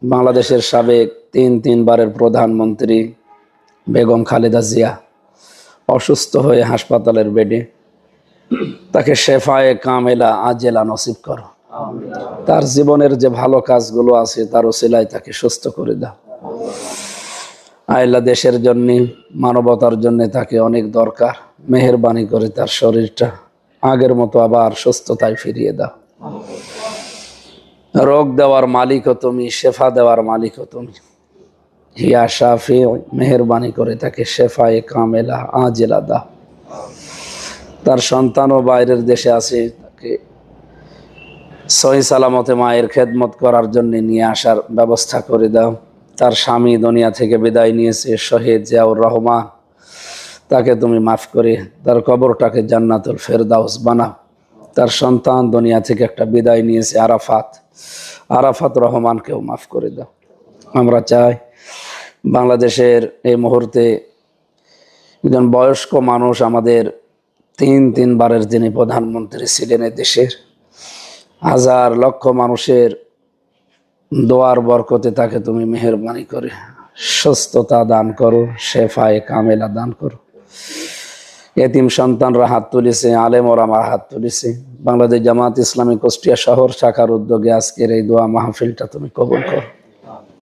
বাংলাদেশের সাবেক তিনবারের প্রধানমন্ত্রী বেগম খালেদা জিয়া অসুস্থ হয়ে হাসপাতালের বেডে, তাকে শেফায়ে কামেলা আজেলা নসিব করো। তার জীবনের যে ভালো কাজগুলো আছে তার ওসিলায় তাকে সুস্থ করে দাও। আল্লাহ দেশের জন্য, মানবতার জন্য তাকে অনেক দরকার। মেহেরবানি করে তার শরীরটা আগের মতো আবার সুস্থতায় ফিরিয়ে দাও। রোগ দেওয়ার মালিকও তুমি, শেফা দেওয়ার মালিকও তুমি। হিয়া শাফি, মেহেরবানি করে তাকে শেফায়ে কামেলা আজেলা দাও। তার সন্তানও বাইরের দেশে আছে, তাকে সহি সালামতে মায়ের খেদমত করার জন্য নিয়ে আসার ব্যবস্থা করে দাও। তার স্বামী দুনিয়া থেকে বিদায় নিয়েছে, শহীদ জিয়াউর রহমান, তাকে তুমি মাফ করে তার কবরটাকে জান্নাতুল ফেরদাউস বানাও। তার সন্তান দুনিয়া থেকে একটা বিদায় নিয়েছে, আরাফাত রহমানকেও মাফ করে দাও। আমরা চাই বাংলাদেশের এই মুহূর্তে একজন বয়স্ক মানুষ, আমাদের তিনবারের যিনি প্রধানমন্ত্রী ছিলেন এই দেশের, হাজার লক্ষ মানুষের দোয়ার বরকতে তাকে তুমি মেহেরবানি করে সুস্থতা দান করো, শেফায়ে কামেলা দান করো। এতিম সন্তানরা হাত তুলেছে, আলেম ওলামা হাত তুলেছে। বাংলাদেশ জামাত ইসলামী কুষ্টিয়া শহর শাখার উদ্যোগে আজকের এই দোয়া মাহফিলটা তুমি কবুল করো।